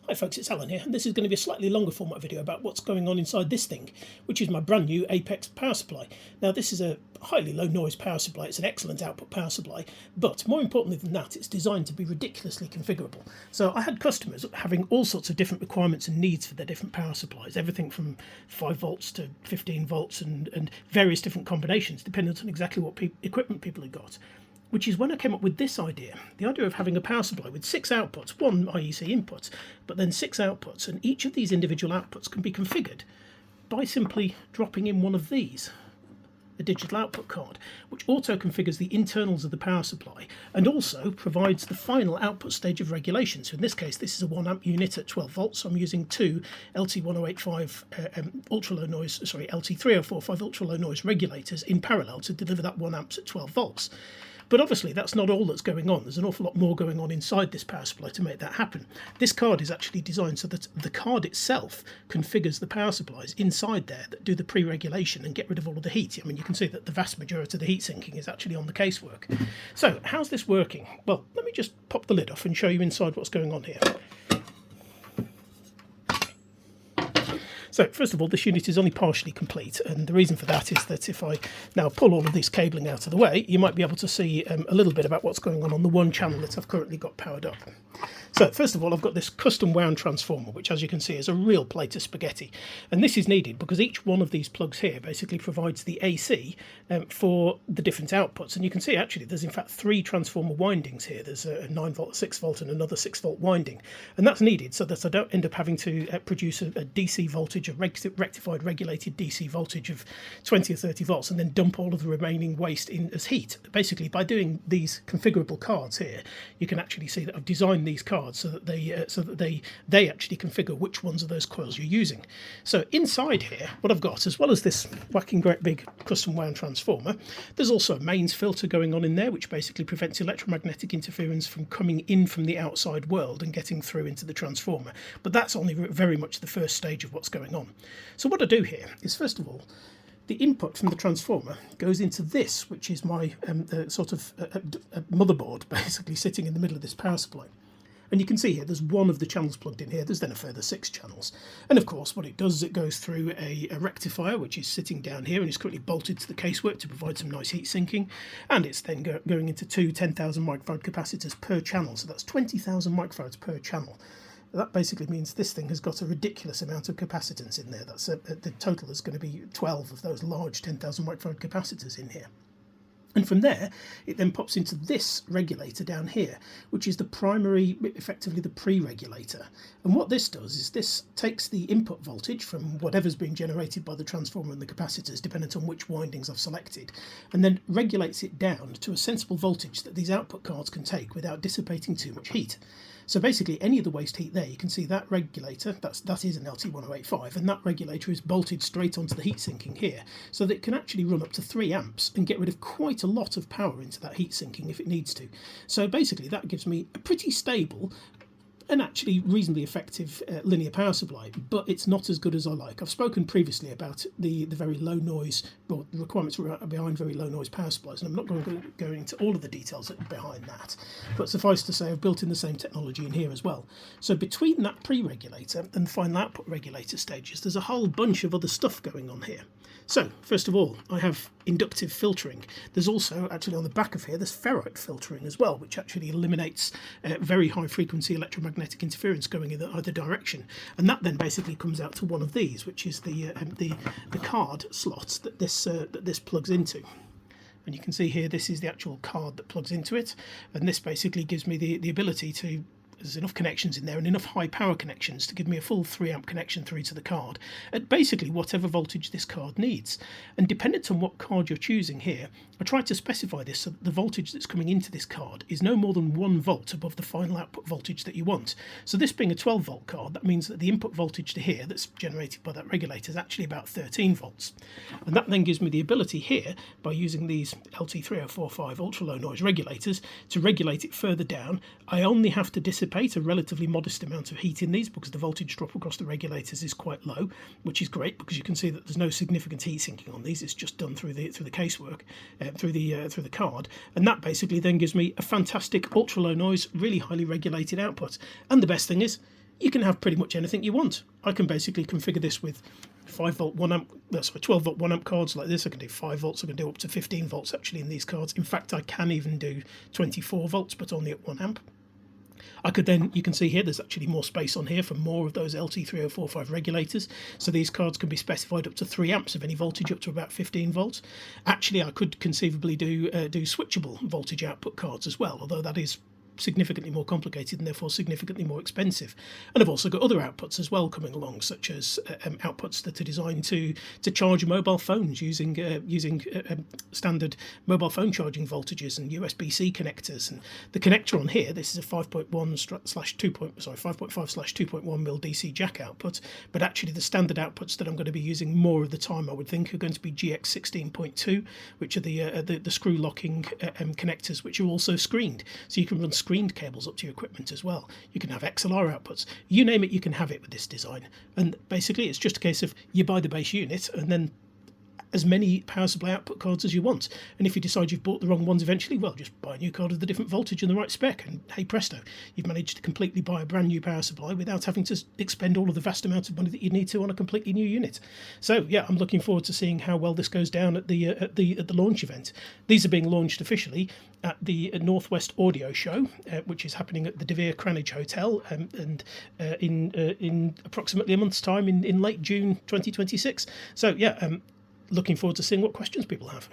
Hi folks, it's Alan here, and this is going to be a slightly longer format video about what's going on inside this thing, which is my brand new APEX power supply. Now this is a highly low noise power supply, it's an excellent output power supply, but more importantly than that, it's designed to be ridiculously configurable. So I had customers having all sorts of different requirements and needs for their different power supplies, everything from 5 volts to 15 volts and various different combinations, depending on exactly what equipment people had got. Which is when I came up with this idea, the idea of having a power supply with 6 outputs, 1 IEC input, but then 6 outputs, and each of these individual outputs can be configured by simply dropping in one of these, a digital output card, which auto-configures the internals of the power supply and also provides the final output stage of regulation. So in this case, this is a 1 amp unit at 12 volts, so I'm using 2 LT1085 LT3045 ultra-low noise regulators in parallel to deliver that 1 amps at 12 volts. But obviously that's not all that's going on. There's an awful lot more going on inside this power supply to make that happen. This card is actually designed so that the card itself configures the power supplies inside there that do the pre-regulation and get rid of all of the heat. I mean, you can see that the vast majority of the heat sinking is actually on the casework. So how's this working? Well, let me just pop the lid off and show you inside what's going on here. So first of all, this unit is only partially complete, and the reason for that is that if I now pull all of this cabling out of the way, you might be able to see a little bit about what's going on the one channel that I've currently got powered up. So first of all, I've got this custom wound transformer, which as you can see is a real plate of spaghetti, and this is needed because each one of these plugs here basically provides the AC for the different outputs. And you can see actually there's in fact 3 transformer windings here. There's a 9 volt, 6 volt and another 6 volt winding, and that's needed so that I don't end up having to produce a DC voltage, a rectified regulated DC voltage of 20 or 30 volts and then dump all of the remaining waste in as heat. Basically, by doing these configurable cards here, you can actually see that I've designed these cards so that they actually configure which ones of those coils you're using. So inside here, what I've got, as well as this whacking great big custom wound transformer, there's also a mains filter going on in there, which basically prevents electromagnetic interference from coming in from the outside world and getting through into the transformer. But that's only very much the first stage of what's going on. So what I do here is, first of all, the input from the transformer goes into this, which is my sort of a motherboard, basically sitting in the middle of this power supply. And you can see here there's one of the channels plugged in here, there's then a further 6 channels. And of course what it does is it goes through a rectifier which is sitting down here and is currently bolted to the casework to provide some nice heat sinking, and it's then going into 2 10,000 microfarad capacitors per channel, so that's 20,000 microfarads per channel. That basically means this thing has got a ridiculous amount of capacitance in there. That's the total is going to be 12 of those large 10,000 microfarad capacitors in here. And from there, it then pops into this regulator down here, which is the primary, effectively the pre-regulator. And what this does is this takes the input voltage from whatever's being generated by the transformer and the capacitors, depending on which windings I've selected, and then regulates it down to a sensible voltage that these output cards can take without dissipating too much heat. So basically any of the waste heat there, you can see that regulator, that is an LT1085, and that regulator is bolted straight onto the heat sinking here, so that it can actually run up to 3 amps and get rid of quite a lot of power into that heat sinking if it needs to. So basically that gives me a pretty stable and actually reasonably effective linear power supply, but it's not as good as I like. I've spoken previously about the very low noise, or the requirements behind very low noise power supplies, and I'm not going to go into all of the details behind that, but suffice to say I've built in the same technology in here as well. So between that pre-regulator and the final output regulator stages, there's a whole bunch of other stuff going on here. So first of all, I have inductive filtering. There's also actually on the back of here, there's ferrite filtering as well, which actually eliminates very high frequency electromagnetic interference going in either direction. And that then basically comes out to one of these, which is the card slots that this plugs into. And you can see here, this is the actual card that plugs into it. And this basically gives me the ability to, there's enough connections in there and enough high power connections to give me a full 3 amp connection through to the card at basically whatever voltage this card needs. And dependent on what card you're choosing here, I tried to specify this so that the voltage that's coming into this card is no more than 1 volt above the final output voltage that you want. So this being a 12 volt card, that means that the input voltage to here that's generated by that regulator is actually about 13 volts. And that then gives me the ability here, by using these LT3045 ultra low noise regulators, to regulate it further down. I only have to dissipate a relatively modest amount of heat in these because the voltage drop across the regulators is quite low, which is great because you can see that there's no significant heat sinking on these. It's just done through the casework, through the card, and that basically then gives me a fantastic ultra low noise, really highly regulated output. And the best thing is, you can have pretty much anything you want. I can basically configure this with 5 volt 1 amp, 12 volt 1 amp cards like this. I can do 5 volts, I can do up to 15 volts actually in these cards. In fact, I can even do 24 volts, but only at 1 amp. I could then, you can see here, there's actually more space on here for more of those LT3045 regulators. So these cards can be specified up to 3 amps of any voltage up to about 15 volts. Actually, I could conceivably do switchable voltage output cards as well, although that is significantly more complicated and therefore significantly more expensive. And I've also got other outputs as well coming along, such as outputs that are designed to charge mobile phones using standard mobile phone charging voltages and USB-C connectors. And the connector on here, this is a 5.5/2.1 mil DC jack output, but actually the standard outputs that I'm going to be using more of the time, I would think, are going to be GX16.2, which are the screw locking connectors, which are also screened, so you can run screened cables up to your equipment as well. You can have XLR outputs. You name it, you can have it with this design. And basically, it's just a case of you buy the base unit and then as many power supply output cards as you want. And if you decide you've bought the wrong ones eventually, well, just buy a new card with the different voltage and the right spec, and hey presto, you've managed to completely buy a brand new power supply without having to expend all of the vast amount of money that you need to on a completely new unit. So yeah, I'm looking forward to seeing how well this goes down at the launch event. These are being launched officially at the Northwest Audio Show, which is happening at the De Vere Cranage Hotel, and in approximately a month's time in late June 2026. So yeah, looking forward to seeing what questions people have.